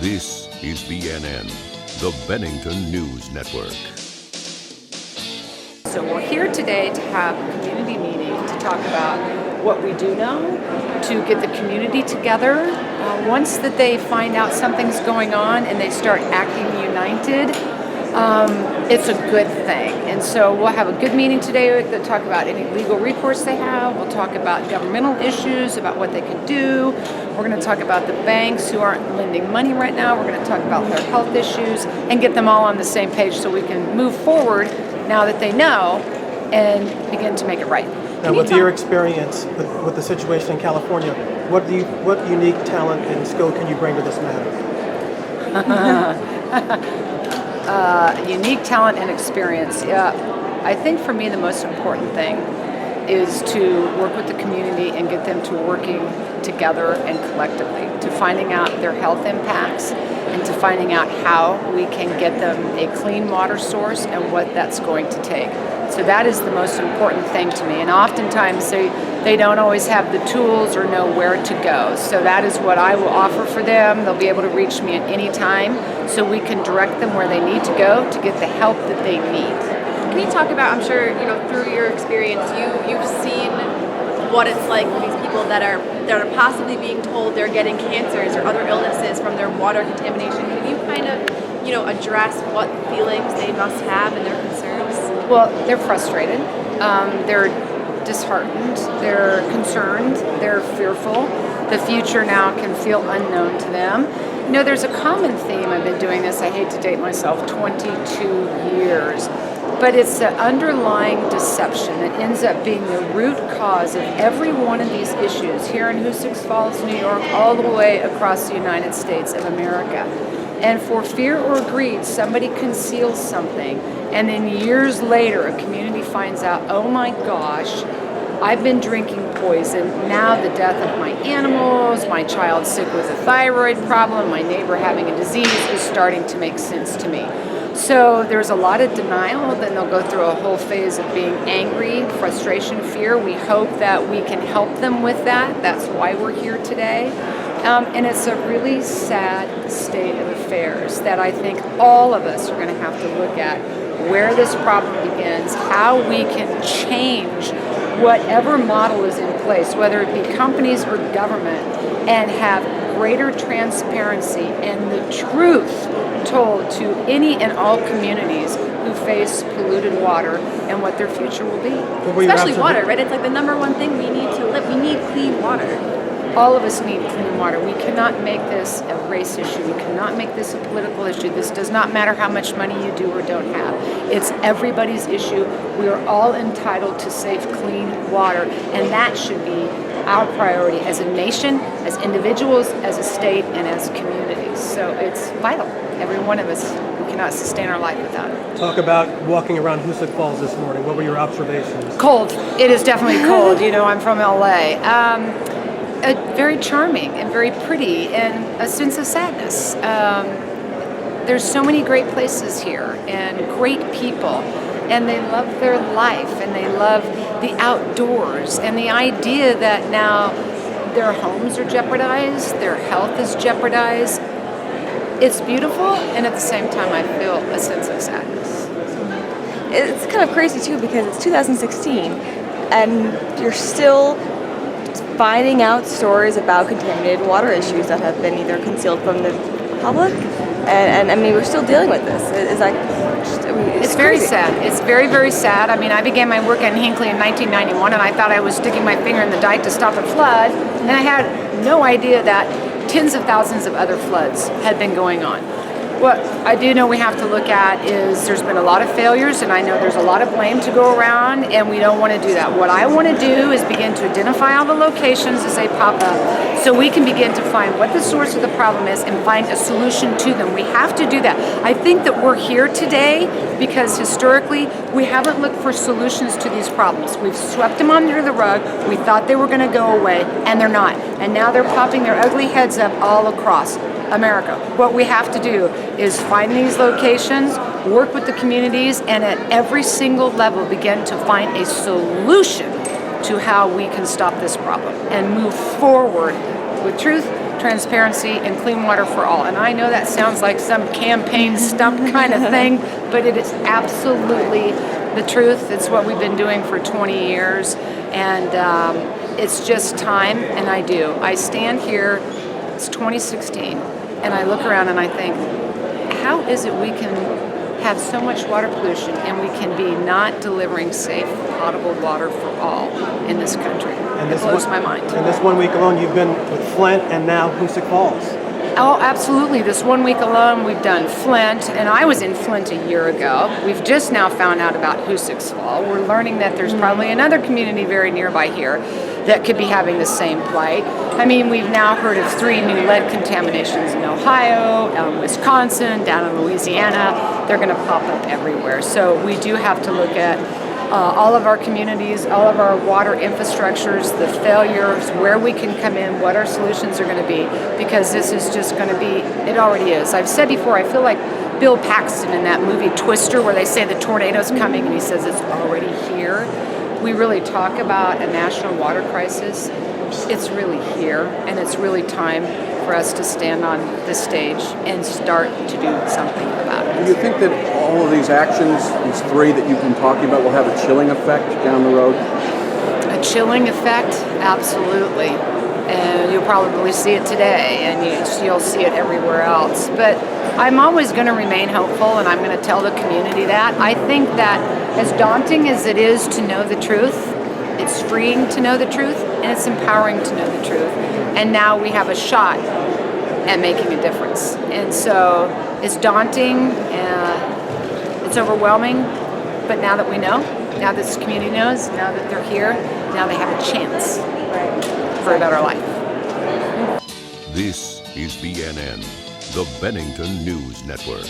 This is BNN, the Bennington News Network. So we're here today to have a community meeting to talk about what we do know, to get the community together. Once that they find out something's going on and they start acting united, it's a good thing. And so we'll have a good meeting today to talk about any legal recourse they have. We'll talk about governmental issues, about what they can do. We're going to talk about the banks who aren't lending money right now. We're going to talk about their health issues and get them all on the same page so we can move forward now that they know and begin to make it right. Now, with your experience with the situation in California, what unique talent and skill can you bring to this matter? Unique talent and experience. Yeah, I think for me the most important thing is to work with the community and get them to working together and collectively, to finding out their health impacts and to finding out how we can get them a clean water source and what that's going to take. So that is the most important thing to me. And oftentimes they don't always have the tools or know where to go. So that is what I will offer for them. They'll be able to reach me at any time so we can direct them where they need to go to get the help that they need. Can you talk about, I'm sure, through your experience, you've seen what it's like for these people that are possibly being told they're getting cancers or other illnesses from their water contamination. Can you kind of, address what feelings they must have and their concerns? Well, they're frustrated. They're disheartened. They're concerned. They're fearful. The future now can feel unknown to them. There's a common theme. I've been doing this, I hate to date myself, 22 years. But it's the underlying deception that ends up being the root cause of every one of these issues here in Hoosick Falls, New York, all the way across the United States of America. And for fear or greed, somebody conceals something, and then years later, a community finds out, oh my gosh, I've been drinking poison. Now the death of my animals, my child sick with a thyroid problem, my neighbor having a disease is starting to make sense to me. So there's a lot of denial, then they'll go through a whole phase of being angry, frustration, fear. We hope that we can help them with that. That's why we're here today. And it's a really sad state of affairs that I think all of us are going to have to look at where this problem begins, how we can change whatever model is in place, whether it be companies or government, and have greater transparency and the truth told to any and all communities who face polluted water and what their future will be. Especially water, right? It's like the number one thing we need to live. We need clean water. All of us need clean water. We cannot make this a race issue. We cannot make this a political issue. This does not matter how much money you do or don't have. It's everybody's issue. We are all entitled to safe, clean water, and that should be our priority as a nation, as individuals, as a state, and as communities. So it's vital. Every one of us, we cannot sustain our life without it. Talk about walking around Hoosick Falls this morning. What were your observations? Cold. It is definitely cold. I'm from LA. Very charming and very pretty and a sense of sadness. There's so many great places here and great people, and they love their life and they love the outdoors, and the idea that now their homes are jeopardized, their health is jeopardized. It's beautiful, and at the same time I feel a sense of sadness. It's kind of crazy too because it's 2016 and you're still finding out stories about contaminated water issues that have been either concealed from the public, and I mean we're still dealing with this. It's very sad. It's very, very sad. I mean, I began my work in Hinckley in 1991, and I thought I was sticking my finger in the dike to stop a flood, and I had no idea that tens of thousands of other floods had been going on. What I do know we have to look at is there's been a lot of failures, and I know there's a lot of blame to go around, and we don't want to do that. What I want to do is begin to identify all the locations as they pop up so we can begin to find what the source of the problem is and find a solution to them. We have to do that. I think that we're here today because historically we haven't looked for solutions to these problems. We've swept them under the rug. We thought they were going to go away, and they're not. And now they're popping their ugly heads up all across America. What we have to do is find these locations, work with the communities, and at every single level begin to find a solution to how we can stop this problem and move forward with truth, transparency, and clean water for all. And I know that sounds like some campaign stump kind of thing, but it is absolutely the truth. It's what we've been doing for 20 years, and it's just time, and I stand here, it's 2016, and I look around and I think, how is it we can have so much water pollution and we can be not delivering safe, potable water for all in this country? It blows my mind. And this 1 week alone, you've been with Flint and now Hoosick Falls. Oh, absolutely. This 1 week alone, we've done Flint, and I was in Flint a year ago. We've just now found out about Hoosick Falls. We're learning that there's probably another community very nearby here that could be having the same plight. I mean, we've now heard of 3 new lead contaminations in Ohio, Wisconsin, down in Louisiana. They're going to pop up everywhere. So we do have to look at all of our communities, all of our water infrastructures, the failures, where we can come in, what our solutions are going to be, because this is just going to be, it already is. I've said before, I feel like Bill Paxton in that movie Twister, where they say the tornado's coming and he says it's already here. We really talk about a national water crisis. It's really here, and it's really time for us to stand on this stage and start to do something about it. Do you think that all of these actions, these 3 that you've been talking about, will have a chilling effect down the road? A chilling effect? Absolutely. And you'll probably see it today, and you'll see it everywhere else. But I'm always going to remain hopeful, and I'm going to tell the community that. I think that as daunting as it is to know the truth, it's freeing to know the truth, and it's empowering to know the truth. And now we have a shot at making a difference. And so it's daunting, it's overwhelming, but now that we know, now this community knows, now that they're here, now they have a chance for a better life. This is BNN, the Bennington News Network.